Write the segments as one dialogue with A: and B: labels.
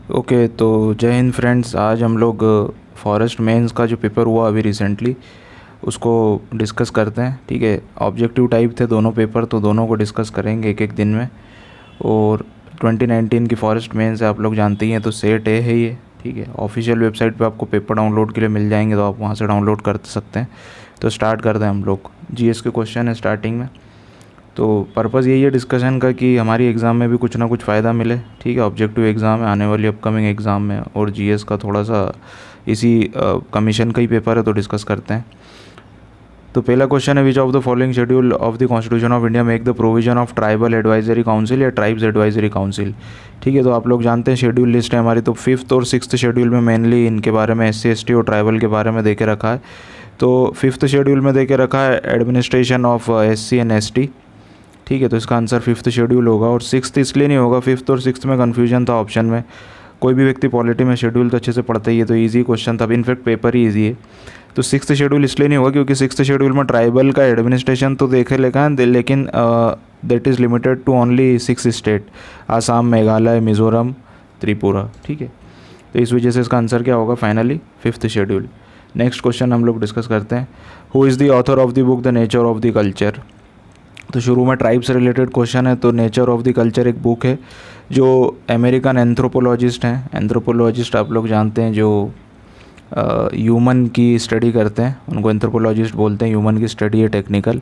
A: Okay, तो जय Hind friends. आज हम लोग फॉरेस्ट मेंस का जो पेपर हुआ अभी रिसेंटली उसको डिस्कस करते हैं। ठीक है, ऑब्जेक्टिव टाइप थे दोनों पेपर, तो दोनों को डिस्कस करेंगे एक एक दिन में। और 2019 की फॉरेस्ट मेंस आप लोग जानते ही हैं, तो सेट ए है ये। ठीक है, ऑफिशियल वेबसाइट पे आपको पेपर डाउनलोड के लिए मिल जाएंगे, तो आप वहाँ से डाउनलोड कर सकते हैं। तो स्टार्ट करते हैं हम लोग। जीएस के क्वेश्चन है स्टार्टिंग में। तो पर्पज़ यही है डिस्कशन का कि हमारी एग्ज़ाम में भी कुछ ना कुछ फ़ायदा मिले। ठीक है, ऑब्जेक्टिव एग्ज़ाम है आने वाली अपकमिंग एग्ज़ाम में, और जीएस का थोड़ा सा इसी कमीशन का ही पेपर है, तो डिस्कस करते हैं। तो पहला क्वेश्चन है, विच of the following schedule of the constitution of India make the provision of tribal advisory council या ट्राइब्स एडवाइजरी काउंसिल। ठीक है, तो आप लोग जानते हैं शेड्यूल लिस्ट है हमारी, तो 5th और 6th शेड्यूल में मेनली इनके बारे में SC ST और ट्राइबल के बारे में दे के रखा है। तो 5th शेड्यूल में दे के रखा है administration of SC and ST। ठीक है, तो इसका आंसर 5th शेड्यूल होगा। और 6th इसलिए नहीं होगा, 5th और 6th में कन्फ्यूजन था ऑप्शन में। कोई भी व्यक्ति पॉलिटी में शेड्यूल तो अच्छे से पढ़ता ही है, तो ईजी क्वेश्चन था, इनफैक्ट पेपर ही ईजी है। तो 6th शेड्यूल इसलिए नहीं होगा क्योंकि 6th शेड्यूल में ट्राइबल का एडमिनिस्ट्रेशन तो देखे लिखा है, लेकिन that is limited to only 6 state, Assam, Meghalaya, Mizoram, Tripura. ठीक है, तो इस वजह से इसका आंसर क्या होगा finally 5th schedule. Next question हम लोग डिस्कस करते हैं, who is the author of the book the nature of the culture. तो शुरू में ट्राइब से रिलेटेड क्वेश्चन है। तो नेचर ऑफ द कल्चर एक बुक है जो अमेरिकन एंथ्रोपोलॉजिस्ट हैं। एंथ्रोपोलॉजिस्ट आप लोग जानते हैं, जो ह्यूमन की स्टडी करते हैं, उनको एंथ्रोपोलॉजिस्ट बोलते हैं। ह्यूमन की स्टडी है टेक्निकल।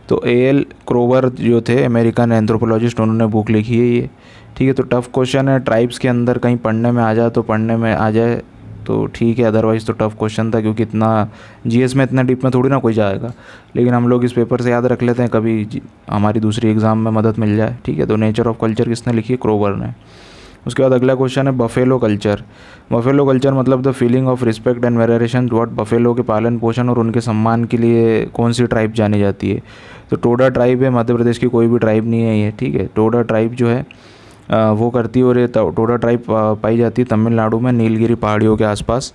A: तो A.L. क्रोवर जो थे अमेरिकन एंथ्रोपोलॉजिस्ट, उन्होंने बुक लिखी है ये। ठीक है, तो टफ़ क्वेश्चन है, ट्राइब्स के अंदर कहीं पढ़ने में आ जाए तो पढ़ने में आ जाए तो ठीक है, अदरवाइज़ तो टफ़ क्वेश्चन था, क्योंकि इतना जीएस में इतना डीप में थोड़ी ना कोई जाएगा। लेकिन हम लोग इस पेपर से याद रख लेते हैं, कभी हमारी दूसरी एग्ज़ाम में मदद मिल जाए। ठीक है, तो नेचर ऑफ कल्चर किसने लिखी है? क्रोवर ने। उसके बाद अगला क्वेश्चन है, बफेलो कल्चर। बफेलो कल्चर मतलब the feeling of respect and veneration toward buffalo के पालन पोषण और उनके सम्मान के लिए कौन सी ट्राइब जानी जाती है? तो टोडा ट्राइब है, मध्य प्रदेश की कोई भी ट्राइब नहीं है ये। ठीक है, टोडा ट्राइब जो है वो करती है, और ये टोडा ट्राइब पाई जाती है तमिलनाडु में, नीलगिरी पहाड़ियों के आसपास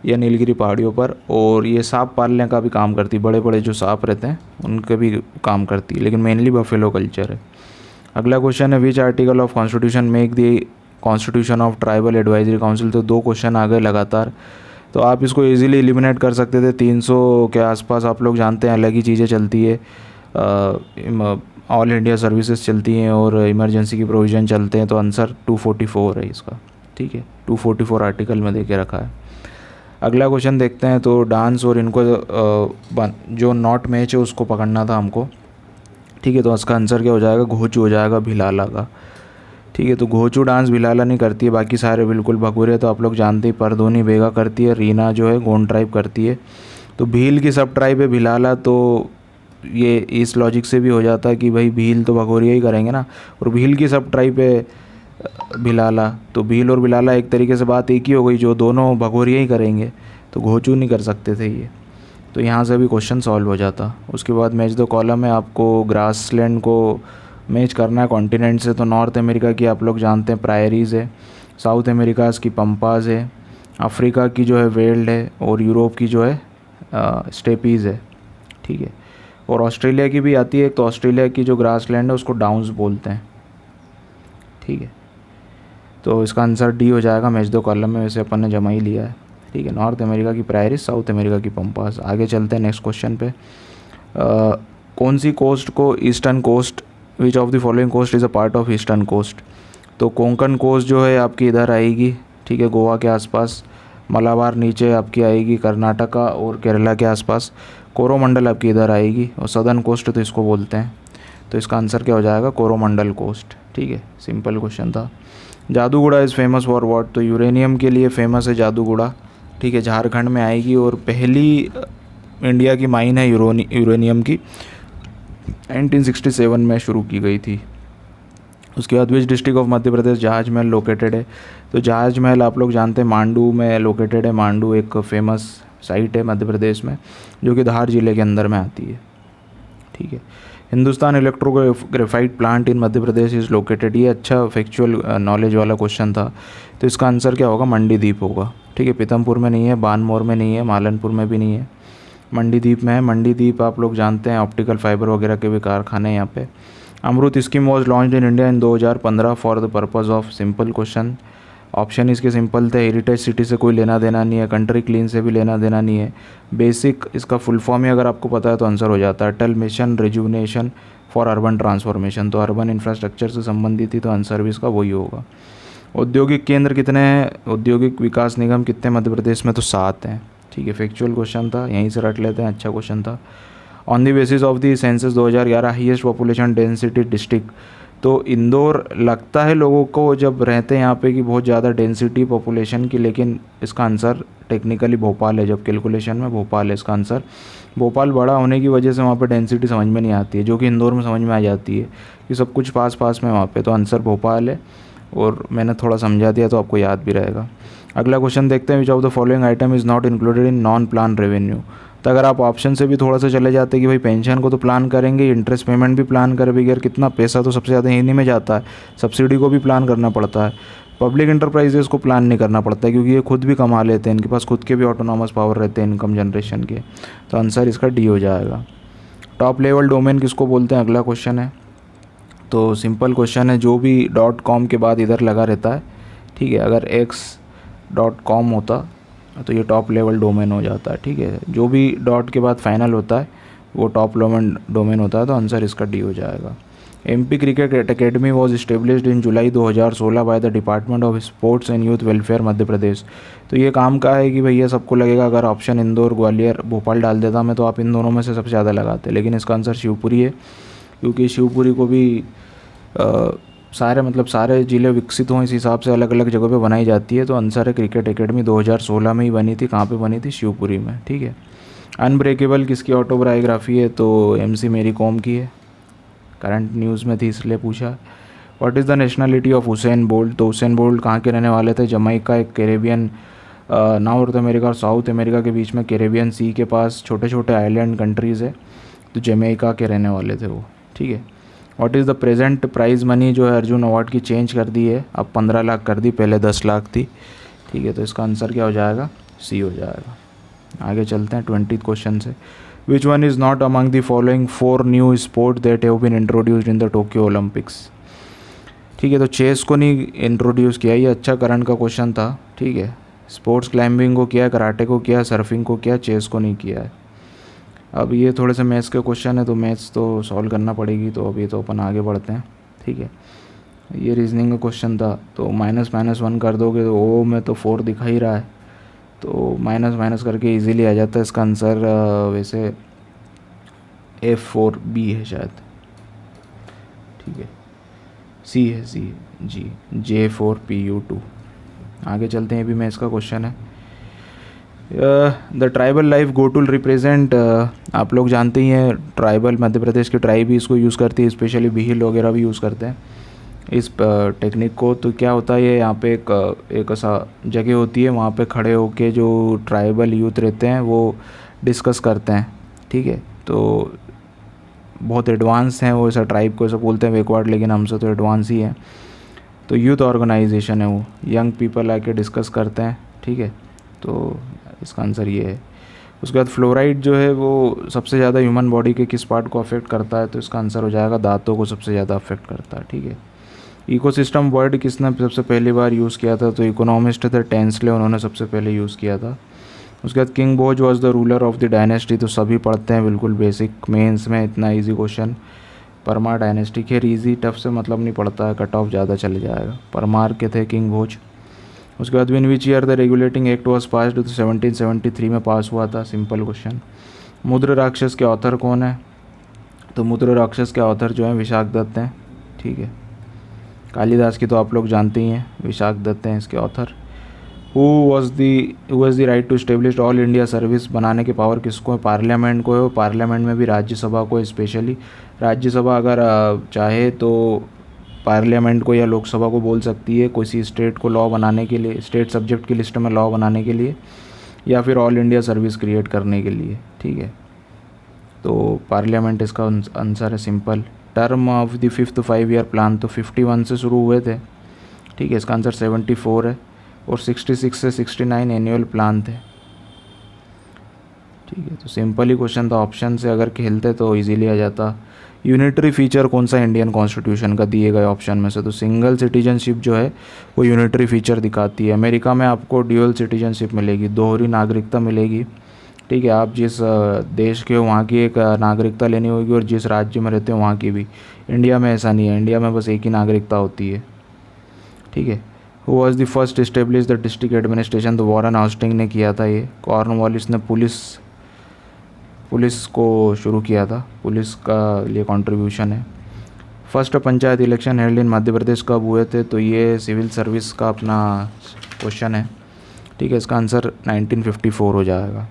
A: या नीलगिरी पहाड़ियों पर। और ये सांप पालने का भी काम करती है, बड़े बड़े जो सांप रहते हैं उनके भी काम करती है, लेकिन मेनली बफेलो कल्चर है। अगला क्वेश्चन है, which article of constitution make the constitution of tribal advisory council. तो 2 क्वेश्चन आ गए लगातार, तो आप इसको इजीली एलिमिनेट कर सकते थे। 300 के आसपास आप लोग जानते हैं अलग ही चीज़ें चलती है, ऑल इंडिया सर्विसेज चलती हैं और इमरजेंसी की प्रोविज़न चलते हैं, तो आंसर 244 है इसका। ठीक है, 244 आर्टिकल में दे के रखा है। अगला क्वेश्चन देखते हैं, तो डांस और इनको जो नॉट मैच है उसको पकड़ना था हमको। ठीक है, तो इसका आंसर क्या हो जाएगा? घोचू हो जाएगा, भिलाला का। ठीक है, तो घोचू डांस भिलाला नहीं करती है, बाकी सारे बिल्कुल भगोरे तो आप लोग जानते ही, परदोनी बेगा करती है, रीना जो है गोंड ट्राइब करती है। तो भील की सब ट्राइब है भिलाला, तो ये इस लॉजिक से भी हो जाता है कि भाई भील तो भगोरिया ही करेंगे ना, और भील की सब ट्राइब है भिलाला, तो भील और भिलाला एक तरीके से बात एक ही हो गई, जो दोनों भगोरिया ही करेंगे, तो घोचू नहीं कर सकते थे ये। तो यहाँ से भी क्वेश्चन सॉल्व हो जाता। उसके बाद मैच द कॉलम है, आपको ग्रासलैंड को मैच करना है कॉन्टिनेंट से। तो नॉर्थ अमेरिका की आप लोग जानते हैं प्रायरीज़ है, साउथ अमेरिकाज़ की पंपाज है, अफ्रीका की जो है वेल्ड है, और यूरोप की जो है स्टेपीज़ है। ठीक है, और ऑस्ट्रेलिया की भी आती है, तो ऑस्ट्रेलिया की जो ग्रासलैंड है उसको डाउन्स बोलते हैं। ठीक है, तो इसका आंसर डी हो जाएगा मैच द कॉलम में, वैसे अपन ने जमा ही लिया है। ठीक है, नॉर्थ अमेरिका की प्रायरीज, साउथ अमेरिका की पंपास। आगे चलते हैं नेक्स्ट क्वेश्चन पे। कौन सी कोस्ट को eastern coast, which of the following coast is a part of eastern coast. तो कोंकण कोस्ट जो है आपकी इधर आएगी, ठीक है, गोवा के आसपास। मलाबार नीचे आपकी आएगी कर्नाटका और केरला के आसपास। कोरोमंडल आपकी इधर आएगी, और सदर्न कोस्ट तो इसको बोलते हैं। तो इसका आंसर क्या हो जाएगा? कोरोमंडल कोस्ट। ठीक है, सिंपल क्वेश्चन था। Jaduguda is famous for what. तो यूरेनियम के लिए फेमस है जादूगुड़ा। ठीक है, झारखंड में आएगी, और पहली इंडिया की माइन है यूरेनियम की, 1967 में शुरू की गई थी। उसके बाद विच डिस्ट्रिक्ट ऑफ मध्य प्रदेश जहाज महल लोकेटेड है। तो जहाज महल आप लोग जानते हैं मांडू में लोकेटेड है। मांडू एक फेमस साइट है मध्य प्रदेश में, जो कि धार जिले के अंदर में आती है। ठीक है, Hindustan electrographite plant in Madhya Pradesh is located. ये अच्छा फैक्चुअल नॉलेज वाला क्वेश्चन था, तो इसका आंसर क्या होगा? मंडीदीप होगा। ठीक है, पीतमपुर में नहीं है, बानमोर में नहीं है, मालनपुर में भी नहीं है, मंडीदीप में है। मंडीदीप आप लोग जानते हैं ऑप्टिकल फाइबर वगैरह के भी कारखाने हैं यहाँ पे। Amrut scheme was launch in India in 2015 for the purpose of, simple question, option इसके सिंपल थे, हेरिटेज सिटी से कोई लेना देना नहीं है, कंट्री क्लीन से भी लेना देना नहीं है, बेसिक इसका फुल फॉर्म ही अगर आपको पता है तो आंसर हो जाता है, Atal mission rejuvenation for urban transformation, तो अर्बन इंफ्रास्ट्रक्चर से संबंधित ही, तो आंसर भी इसका वही होगा। औद्योगिक केंद्र कितने हैं, औद्योगिक विकास निगम कितने मध्य प्रदेश में, तो 7 हैं। ठीक है, फैक्चुअल क्वेश्चन था, यहीं से रट लेते हैं, अच्छा क्वेश्चन था। On the basis of the census 2011 highest population density district, तो इंदौर लगता है लोगों को जब रहते हैं यहाँ पे कि बहुत ज़्यादा डेंसिटी पॉपुलेशन की, लेकिन इसका आंसर टेक्निकली भोपाल है, जब कैलकुलेशन में भोपाल है इसका आंसर। भोपाल बड़ा होने की वजह से वहाँ पे डेंसिटी समझ में नहीं आती है, जो कि इंदौर में समझ में आ जाती है कि सब कुछ पास पास में वहाँ पे, तो आंसर भोपाल है, और मैंने थोड़ा समझा दिया तो आपको याद भी रहेगा। अगला क्वेश्चन देखते हैं, विच of the following item is not included in non plan revenue. तो अगर आप ऑप्शन से भी थोड़ा सा चले जाते कि भाई पेंशन को तो प्लान करेंगे, इंटरेस्ट पेमेंट भी प्लान कर बगैर, कितना पैसा तो सबसे ज़्यादा इन्हीं में जाता है, सब्सिडी को भी प्लान करना पड़ता है, पब्लिक इंटरप्राइजेस को प्लान नहीं करना पड़ता है क्योंकि ये खुद भी कमा लेते हैं, इनके पास खुद के भी ऑटोनॉमस पावर रहते हैं इनकम जनरेशन के, तो आंसर इसका डी हो जाएगा। टॉप लेवल डोमेन किसको बोलते हैं, अगला क्वेश्चन है। तो सिंपल क्वेश्चन है, जो भी .com के बाद इधर लगा रहता है, ठीक है, अगर x.com होता तो ये टॉप लेवल डोमेन हो जाता है। ठीक है, जो भी डॉट के बाद फाइनल होता है वो टॉप लेवल डोमेन होता है, तो आंसर इसका डी हो जाएगा। MP cricket academy was established in July 2016 by the department of sports and youth welfare Madhya Pradesh. तो ये काम का है कि भैया सबको लगेगा अगर ऑप्शन इंदौर, ग्वालियर, भोपाल डाल देता मैं तो आप इन दोनों में से सबसे ज़्यादा लगाते, लेकिन इसका आंसर शिवपुरी है, क्योंकि शिवपुरी को भी सारे ज़िले विकसित हों इस हिसाब से अलग अलग जगहों पे बनाई जाती है, तो आंसर है क्रिकेट एकेडमी 2016 में ही बनी थी। कहाँ पे बनी थी, शिवपुरी में। ठीक है, अनब्रेकेबल किसकी ऑटोबायोग्राफी है, तो MC मेरी कॉम की है, करंट न्यूज़ में थी इसलिए पूछा। What is the nationality of Usain Bolt, तो हुसैन बोल्ट कहाँ के रहने वाले थे, जमाइका, एक कैरेबियन, नॉर्थ अमेरिका और साउथ अमेरिका के बीच में कैरेबियन सी के पास छोटे छोटे आइलैंड कंट्रीज़ है, तो जमैका के रहने वाले थे वो। ठीक है, what is the present prize money, जो है अर्जुन अवार्ड की चेंज कर दी है, अब 15 लाख कर दी, पहले 10 लाख थी। ठीक है, तो इसका आंसर क्या हो जाएगा, सी हो जाएगा। आगे चलते हैं 20th क्वेश्चन से। Which one is not among the following 4 new sport that have been introduced in the Tokyo Olympics. ठीक है, तो चेस को नहीं इंट्रोड्यूस किया, ये अच्छा करंट का क्वेश्चन था। ठीक है, स्पोर्ट्स क्लाइंबिंग को किया, कराटे को किया, सर्फिंग को किया, चेस को नहीं किया है। अब ये थोड़े से मैथ्स के क्वेश्चन है, तो मैथ्स तो सॉल्व करना पड़ेगी, तो अभी तो अपन आगे बढ़ते हैं। ठीक है, ये रीजनिंग का क्वेश्चन था, तो -1 कर दोगे तो ओ में तो 4 दिखा ही रहा है, तो माइनस करके इजीली आ जाता है इसका आंसर। वैसे F4B है शायद, ठीक है, C है, C जी, J4PU2। आगे चलते हैं, भी मैथ्स का क्वेश्चन है। The tribal life go tool represent, आप लोग जानते ही हैं ट्राइबल, मध्य प्रदेश की ट्राइब भी इसको यूज़ करती है, स्पेशली भील वगैरह भी यूज़ करते हैं इस टेक्निक को। तो क्या होता है, ये यहाँ पे एक ऐसा जगह होती है, वहाँ पे खड़े होके जो ट्राइबल यूथ रहते हैं वो डिस्कस करते हैं। ठीक है, तो बहुत एडवांस हैं वो, ऐसा ट्राइब को ऐसा बोलते हैं बैकवर्ड, लेकिन हमसे तो एडवांस ही है। तो यूथ ऑर्गेनाइजेशन है वो, यंग पीपल आके डिस्कस करते हैं। ठीक है, तो इसका आंसर ये है। उसके बाद फ्लोराइड जो है वो सबसे ज़्यादा ह्यूमन बॉडी के किस पार्ट को अफेक्ट करता है, तो इसका आंसर हो जाएगा दांतों को सबसे ज़्यादा अफेक्ट करता है। ठीक है, इकोसिस्टम वर्ड किसने सबसे पहली बार यूज़ किया था, तो इकोनॉमिस्ट थे टेंसले, उन्होंने सबसे पहले यूज़ किया था। उसके बाद king Bhoj was the ruler of the dynasty, तो सभी पढ़ते हैं बिल्कुल बेसिक मेंस में, इतना इजी क्वेश्चन। परमार डायनेस्टी, खैर इजी टफ से मतलब नहीं पड़ता है, कट ऑफ ज़्यादा चले जाएगा। परमार के थे किंग भोज। उसके बाद win which year the regulating act was passed, तो 1773 में पास हुआ था, सिंपल क्वेश्चन। मुद्र राक्षस के ऑथर कौन है, तो मुद्र राक्षस के ऑथर जो है विशाख दत्त हैं। ठीक है, कालिदास की तो आप लोग जानते ही हैं, विशाख दत्त हैं इसके author. Who was the right to establish all India service, बनाने के पावर किसको है, पार्लियामेंट को है। पार्लियामेंट में भी राज्यसभा को, स्पेशली राज्यसभा अगर चाहे तो पार्लियामेंट को या लोकसभा को बोल सकती है किसी स्टेट को लॉ बनाने के लिए, स्टेट सब्जेक्ट की लिस्ट में लॉ बनाने के लिए, या फिर ऑल इंडिया सर्विस क्रिएट करने के लिए। ठीक है, तो पार्लियामेंट इसका आंसर है, simple. Term of the 5th 5-year plan, तो 51 से शुरू हुए थे। ठीक है, इसका आंसर 74 है, और 66 से 69 एनुअल प्लान थे। ठीक है, तो सिंपल ही क्वेश्चन था, ऑप्शन से अगर खेलते तो इजीली आ जाता। यूनिटरी फीचर कौन सा इंडियन कॉन्स्टिट्यूशन का दिए गए ऑप्शन में से, तो सिंगल सिटीजनशिप जो है वो यूनिटरी फीचर दिखाती है। अमेरिका में आपको ड्यूअल सिटीजनशिप मिलेगी, दोहरी नागरिकता मिलेगी। ठीक है, आप जिस देश के हो वहाँ की एक नागरिकता लेनी होगी और जिस राज्य में रहते हो वहाँ की भी। इंडिया में ऐसा नहीं है, इंडिया में बस एक ही नागरिकता होती है। ठीक है, who was the first establish the district administration, तो वॉरेन हास्टिंग ने किया था ये। कॉर्नवालिस ने पुलिस को शुरू किया था, पुलिस का लिए कंट्रीब्यूशन है। First panchayat election held in Madhya Pradesh कब हुए थे, तो ये सिविल सर्विस का अपना क्वेश्चन है। ठीक है, इसका आंसर 1954 हो जाएगा।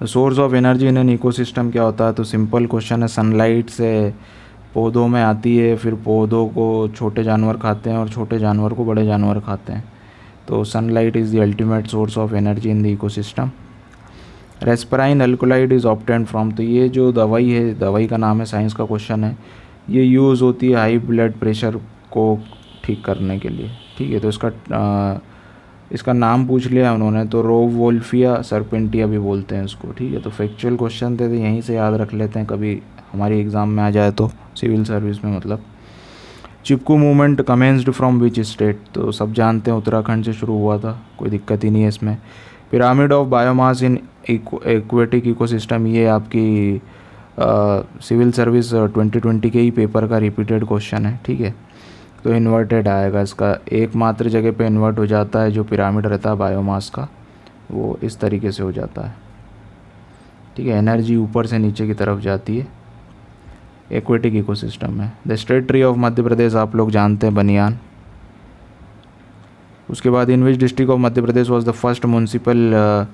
A: Source of energy in an ecosystem क्या होता है, तो सिंपल क्वेश्चन है, सनलाइट से पौधों में आती है, फिर पौधों को छोटे जानवर खाते हैं और छोटे जानवर को बड़े जानवर खाते हैं। तो sunlight is the ultimate source of energy in the ecosystem. Reserpine alkaloid is obtained from, तो ये जो दवाई है, दवाई का नाम है, साइंस का क्वेश्चन है। ये यूज़ होती है हाई ब्लड प्रेशर को ठीक करने के लिए। ठीक है, तो इसका नाम पूछ लिया उन्होंने, तो रोवोल्फिया सरपेंटिया भी बोलते हैं इसको। ठीक है, तो फैक्चुअल क्वेश्चन थे तो यहीं से याद रख लेते हैं, कभी हमारी एग्ज़ाम में आ जाए तो, सिविल सर्विस में मतलब। Chipko movement commenced from which state, तो सब जानते हैं उत्तराखंड से शुरू हुआ था, कोई दिक्कत ही नहीं है इसमें। Pyramid of biomass in aquatic ecosystem, ये आपकी सिविल सर्विस 2020 के ही पेपर का रिपीटेड क्वेश्चन है। ठीक है, तो इन्वर्टेड आएगा इसका, एकमात्र जगह पे इन्वर्ट हो जाता है जो पिरामिड रहता है बायोमास का, वो इस तरीके से हो जाता है। ठीक है, एनर्जी ऊपर से नीचे की तरफ जाती है, एक्वेटिक इकोसिस्टम में। The state tree of Madhya Pradesh आप लोग जानते हैं, बनियान। उसके बाद in which district of Madhya Pradesh was the first municipal,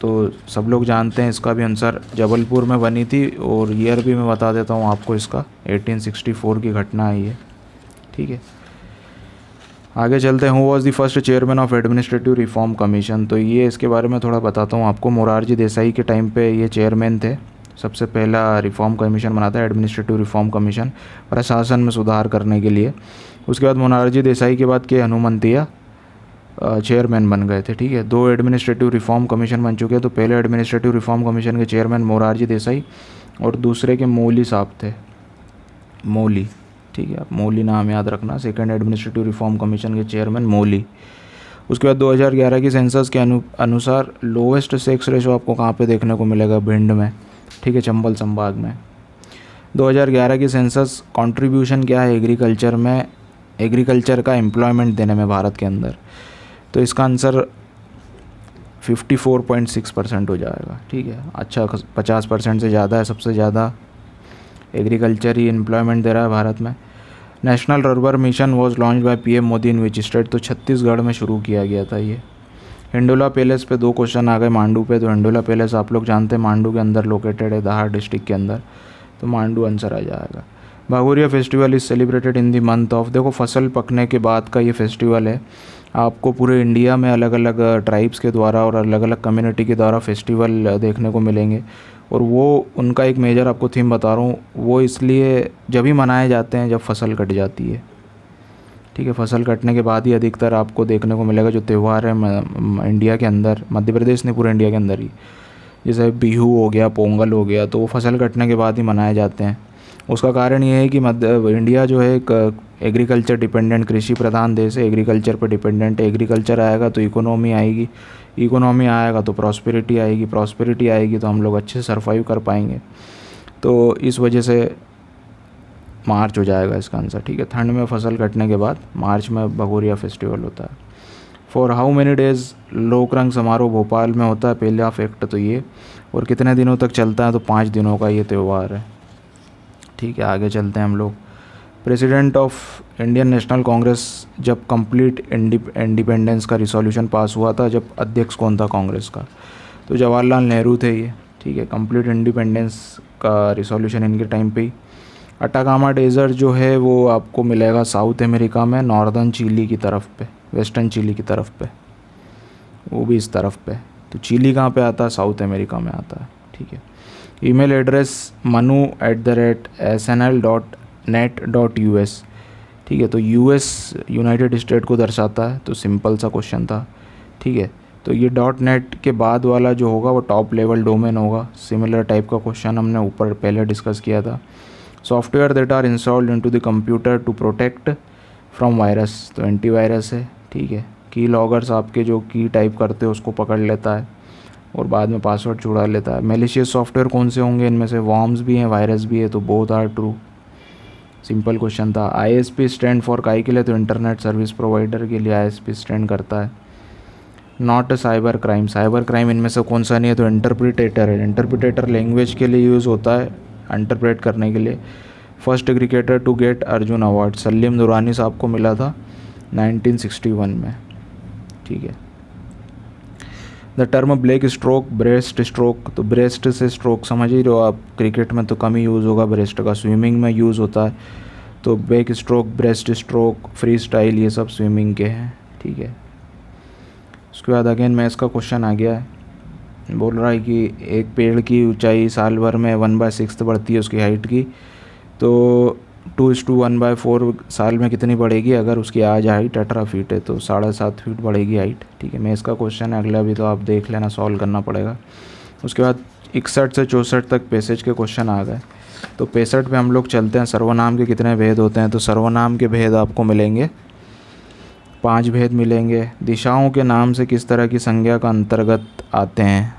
A: तो सब लोग जानते हैं इसका भी आंसर, जबलपुर में बनी थी। और ईयर भी मैं बता देता हूँ आपको इसका, 1864 की घटना है ये। ठीक है, आगे चलते हैं। Who was the first chairman of administrative reform commission, तो ये इसके बारे में थोड़ा बताता हूँ आपको। मोरारजी देसाई के टाइम पे ये चेयरमैन थे, सबसे पहला रिफॉर्म कमीशन बना था, एडमिनिस्ट्रेटिव रिफॉर्म कमीशन, प्रशासन में सुधार करने के लिए। उसके बाद मोरारजी देसाई के बाद के हनुमंतिया चेयरमैन बन गए थे। ठीक है, 2 एडमिनिस्ट्रेटिव रिफॉर्म कमीशन बन चुके हैं, तो पहले एडमिनिस्ट्रेटिव रिफॉर्म कमीशन के चेयरमैन मोरारजी देसाई और दूसरे के मौली साहब थे, मौली। ठीक है, आप मौली नाम याद रखना। सेकंड एडमिनिस्ट्रेटिव रिफॉर्म कमीशन के चेयरमैन मौली। उसके बाद 2011 की सेंसस के अनुसार लोवेस्ट सेक्स रेशो आपको कहाँ पे देखने को मिलेगा, भिंड में। ठीक है, चंबल संभाग में। 2011 की सेंसस कंट्रीब्यूशन क्या है एग्रीकल्चर में, एग्रीकल्चर का एम्प्लॉयमेंट देने में भारत के अंदर, तो इसका आंसर 54.6% हो जाएगा। ठीक है, अच्छा 50% से ज़्यादा है, सबसे ज़्यादा एग्रीकल्चर ही एम्प्लॉयमेंट दे रहा है भारत में। National rubber mission was launch by PM Modi in which state, तो छत्तीसगढ़ में शुरू किया गया था ये। हिंडोला पैलेस पे 2 क्वेश्चन आ गए, मांडू पे। तो हिंडोला पैलेस आप लोग जानते हैं मांडू के अंदर लोकेटेड है, धार डिस्ट्रिक्ट के अंदर, तो मांडू आंसर आ जाएगा। Bhagoria festival is celebrated in the month of, देखो फसल पकने के बाद का ये फेस्टिवल है। आपको पूरे इंडिया में अलग अलग ट्राइब्स के द्वारा और अलग अलग कम्युनिटी के द्वारा फेस्टिवल देखने को मिलेंगे, और वो उनका एक मेजर आपको थीम बता रहा हूँ, वो इसलिए जब ही मनाए जाते हैं जब फसल कट जाती है। ठीक है, फसल कटने के बाद ही अधिकतर आपको देखने को मिलेगा जो त्यौहार है इंडिया के अंदर, मध्य प्रदेश ने पूरे इंडिया के अंदर ही, जैसे बिहू हो गया, पोंगल हो गया, तो वो फसल कटने के बाद ही मनाए जाते हैं। उसका कारण ये है कि इंडिया जो है एक एग्रीकल्चर डिपेंडेंट, कृषि प्रधान देश है, एग्रीकल्चर पर डिपेंडेंट है। एग्रीकल्चर आएगा तो इकोनॉमी आएगी, इकोनॉमी आएगा तो प्रॉस्पेरिटी आएगी, प्रॉस्पेरिटी आएगी तो हम लोग अच्छे से सर्वाइव कर पाएंगे। तो इस वजह से मार्च हो जाएगा इसका आंसर। ठीक है, ठंड में फसल कटने के बाद मार्च में भगोरिया फेस्टिवल होता है। फॉर हाउ मेनी डेज़ लोक रंग समारोह भोपाल में होता है, पहला फैक्ट तो ये, और कितने दिनों तक चलता है, तो 5 दिनों का ये त्यौहार है। ठीक है, आगे चलते हैं हम लोग। President of Indian national Congress जब कंप्लीट इंडिपेंडेंस का रिसोल्यूशन पास हुआ था, जब अध्यक्ष कौन था कांग्रेस का, तो जवाहरलाल नेहरू थे ये। ठीक है, कंप्लीट इंडिपेंडेंस का रिसोल्यूशन इनके टाइम पे ही। अटाकामा डेजर्ट जो है वो आपको मिलेगा साउथ अमेरिका में, नॉर्दर्न चिली की तरफ पे, वेस्टर्न चिली की तरफ पे, वो भी इस तरफ पे। तो चिली कहाँ पे आता है, साउथ अमेरिका में आता है। ठीक है, ईमेल एड्रेस manu@snl.net.us। ठीक है, तो यूएस यूनाइटेड स्टेट को दर्शाता है, तो सिंपल सा क्वेश्चन था। ठीक है, तो ये डॉट नेट के बाद वाला जो होगा वो टॉप लेवल डोमेन होगा। सिमिलर टाइप का क्वेश्चन हमने ऊपर पहले डिस्कस किया था। Software that are installed into the computer to protect from virus, तो एंटीवायरस है, ठीक है। की लॉगर्स आपके जो की टाइप करते हो उसको पकड़ लेता है और बाद में पासवर्ड छुड़ा लेता है। मैलिशियस सॉफ्टवेयर कौन से होंगे, इनमें से वॉर्म्स भी हैं, वायरस भी है, तो both are true. Simple question था। ISP स्टैंड फॉर काई के लिए, तो इंटरनेट सर्विस प्रोवाइडर के लिए ISP स्टैंड करता है। Not a cyber crime, cyber crime इनमें से कौन सा नहीं है, तो इंटरप्रिटेटर है। इंटरप्रिटेटर लैंग्वेज के लिए यूज़ होता है, इंटरप्रेट करने के लिए। First cricketer to get Arjun award, Salim Durani साहब को मिला था 1961 में, ठीक है। The term break stroke, breaststroke, तो ब्रेस्ट से स्ट्रोक समझ ही रहे हो आप, क्रिकेट में तो कम ही यूज़ होगा ब्रेस्ट का, स्विमिंग में यूज़ होता है। तो backstroke, breaststroke, freestyle, ये सब स्विमिंग के हैं, ठीक है। उसके बाद अगेन मैथ्स का क्वेश्चन आ गया है। बोल रहा है कि एक पेड़ की ऊंचाई साल भर में 1/6 बढ़ती है उसकी हाइट की, तो 2:1/4 साल में कितनी बढ़ेगी अगर उसकी आज हाइट 18 फीट है, तो 7.5 फीट बढ़ेगी हाइट, ठीक है। मैथ्स का क्वेश्चन है अगला भी, तो आप देख लेना, सॉल्व करना पड़ेगा। उसके बाद 61 से 64 तक पैसेज के क्वेश्चन आ गए। तो 65 पे हम लोग चलते हैं। सर्वनाम के कितने भेद होते हैं, तो सर्वनाम के भेद आपको मिलेंगे 5 भेद मिलेंगे। दिशाओं के नाम से किस तरह की संज्ञा का अंतर्गत आते हैं,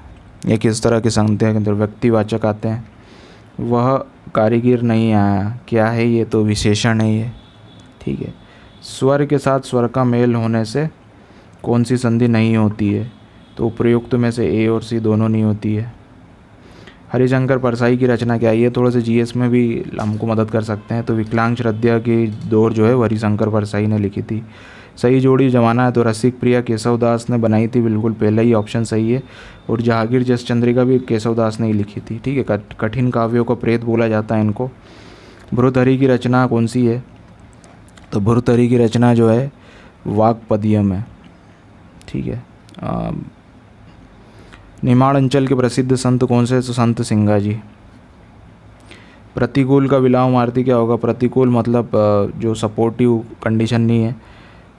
A: ये किस तरह की संज्ञा के अंदर व्यक्तिवाचक आते हैं। वह कारीगर नहीं आया, क्या है ये, तो विशेषण है ये, ठीक है। स्वर के साथ स्वर का मेल होने से कौन सी संधि नहीं होती है, तो उपयुक्त में से ए और सी दोनों नहीं होती है। हरिशंकर परसाई की रचना क्या है, ये थोड़ा सा GS में भी हमको मदद कर सकते हैं। तो विकलांग श्रद्धा की दौर जो है वो हरिशंकर परसाई ने लिखी थी। सही जोड़ी जमाना है, तो रसिक प्रिया केशवदास ने बनाई थी, बिल्कुल पहला ही ऑप्शन सही है। और जहांगीर जस चंद्रिका भी केशवदास ने ही लिखी थी, ठीक है। कठिन काव्यों को प्रेत बोला जाता है इनको। भर्तृहरि की रचना कौन सी है, तो भर्तृहरि की रचना जो है वाक्पदियम है, ठीक है। निमाड़ अंचल के प्रसिद्ध संत कौन से, तो संत सिंगा जी। प्रतिकूल का विलोमार्थी क्या होगा, प्रतिकूल मतलब जो सपोर्टिव कंडीशन नहीं है,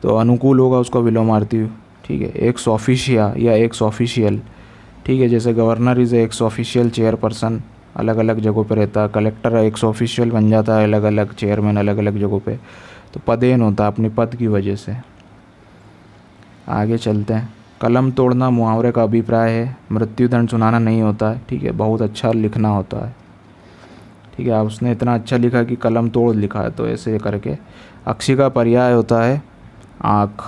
A: तो अनुकूल होगा उसका विलोमार्थी, ठीक है। एक्स ऑफिशिया या एक्स ऑफिशियल, ठीक है। जैसे governor is x official chairperson, अलग अलग जगहों पे रहता है। कलेक्टर एक्स ऑफिशियल बन जाता है अलग अलग, चेयरमैन अलग अलग जगहों पे, तो पदेन होता है अपनी पद की वजह से। आगे चलते हैं। कलम तोड़ना मुहावरे का अभिप्राय है, मृत्युदंड सुनाना नहीं होता है, ठीक है। बहुत अच्छा लिखना होता है, ठीक है। उसने इतना अच्छा लिखा कि कलम तोड़ लिखा है, तो ऐसे करके। अक्षी का पर्याय होता है आँख।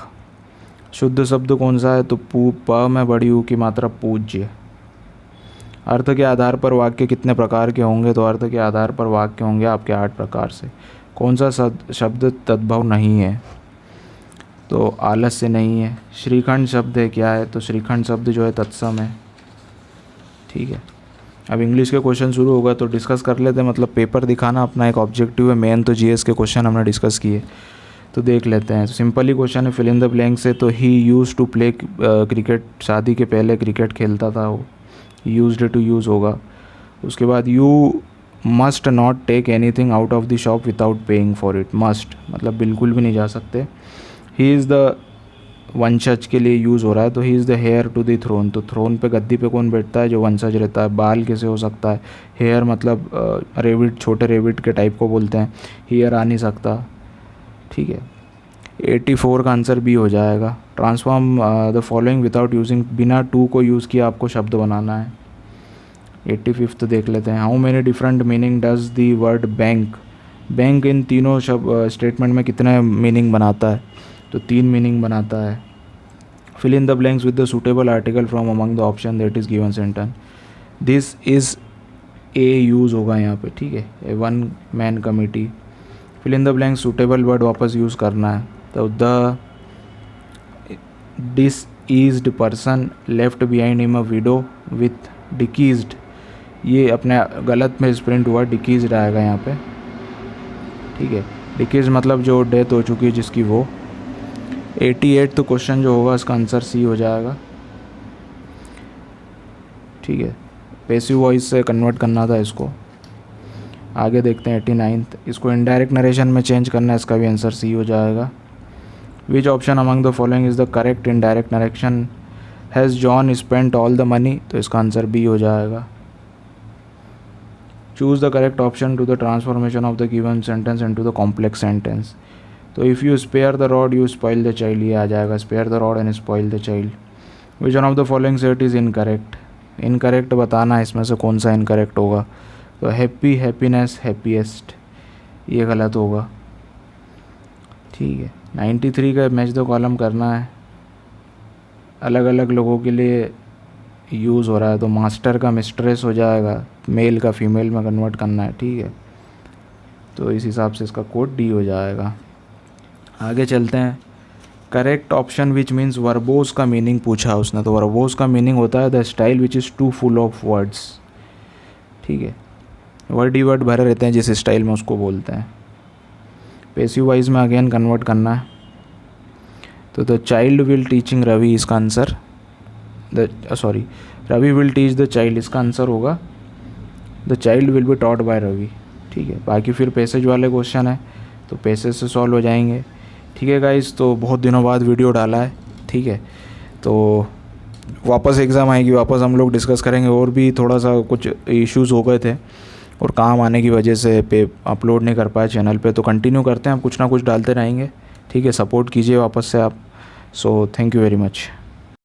A: शुद्ध शब्द कौन सा है, तो प में बड़ी ऊ की मात्रा पूज्य। अर्थ के आधार पर वाक्य कितने प्रकार के होंगे, तो अर्थ के आधार पर वाक्य होंगे आपके 8 प्रकार से। कौन सा शब्द तद्भव नहीं है, तो आलस्य नहीं है। श्रीखंड शब्द है क्या है, तो श्रीखंड शब्द जो है तत्सम है, ठीक है। अब इंग्लिश के क्वेश्चन शुरू होगा, तो डिस्कस कर लेते हैं। मतलब पेपर दिखाना अपना एक ऑब्जेक्टिव है, मेन तो GS के क्वेश्चन हमने डिस्कस किए, तो देख लेते हैं। सिंपल ही क्वेश्चन है, फिल इन द ब्लैंक से। तो ही यूज़ टू प्ले क्रिकेट, शादी के पहले क्रिकेट खेलता था वो, यूज्ड टू यूज़ होगा। उसके बाद you must not take anything out of the shop without paying for it, must मतलब बिल्कुल भी नहीं जा सकते। ही इज़ द वंशज के लिए यूज़ हो रहा है, तो he is the heir to the throne, तो थ्रोन पे गद्दी पे कौन बैठता है, जो वंशज रहता है। बाल कैसे हो सकता है, हेयर मतलब रेविट, छोटे रेविट के टाइप को बोलते हैं, हेयर आ नहीं सकता, ठीक है। 84 का आंसर बी हो जाएगा। Transform the following without using, बिना टू को यूज़ किया आपको शब्द बनाना है। 85 देख लेते हैं। How many different meaning does the word bank, bank इन तीनों स्टेटमेंट में कितने मीनिंग बनाता है, तो 3 मीनिंग बनाता है। Fill in the blanks with the suitable article from among the option that is given sentence. This is a use होगा यहाँ पे, ठीक है। A one man committee. Fill in the blank suitable word वापस use करना है, तो the deceased person left behind him a widow with deceased, ये अपने गलत में स्प्रिंट हुआ, डिकीज्ड आएगा यहाँ पे, ठीक है। डिकीज मतलब जो डेथ हो चुकी है जिसकी, वो। 88 तो क्वेश्चन जो होगा इसका आंसर सी हो जाएगा, ठीक है। पैसिव वॉइस से कन्वर्ट करना था इसको। आगे देखते हैं 89, इसको इनडायरेक्ट नरेशन में चेंज करना है, इसका भी आंसर सी हो जाएगा। Which option among the following is the correct indirect narration, has John spent all the money, तो इसका आंसर बी हो जाएगा। Choose the correct option to the transformation of the given sentence into the complex sentence. तो if you spare the rod you spoil the child, ये आ जाएगा spare the rod and spoil the child. Which one of the following set is incorrect, incorrect बताना है इसमें से कौन सा इनकरेक्ट होगा। तो हैप्पी, हैप्पीनेस, हैप्पीएस्ट, ये गलत होगा। ठीक है, 93 का मैच द कॉलम करना है, अलग अलग लोगों के लिए यूज़ हो रहा है, तो मास्टर का मिस्ट्रेस हो जाएगा, मेल का फीमेल में कन्वर्ट करना है। ठीक है, तो इस हिसाब से इसका कोड डी हो जाएगा। आगे चलते हैं। Correct option which means verbose का मीनिंग पूछा उसने, तो वर्बोस का मीनिंग होता है the style which is too full of words. ठीक है, वर्ड ही वर्ड भरे रहते हैं जिस स्टाइल में, उसको बोलते हैं। पैसिव वाइज में अगेन कन्वर्ट करना है, तो the child will teaching Ravi, इसका answer Ravi will teach the child, इसका आंसर होगा the child will be taught by Ravi. ठीक है, बाकी फिर पैसेज वाले क्वेश्चन है तो पैसेज से सॉल्व हो जाएंगे। ठीक है गाइस, तो बहुत दिनों बाद वीडियो डाला है। ठीक है, तो वापस एग्ज़ाम आएगी, वापस हम लोग डिस्कस करेंगे। और भी थोड़ा सा कुछ इश्यूज़ हो गए थे और काम आने की वजह से अपलोड नहीं कर पाए चैनल पे, तो कंटिन्यू करते हैं, आप कुछ ना कुछ डालते रहेंगे। ठीक है, सपोर्ट कीजिए वापस से आप। So thank you very much.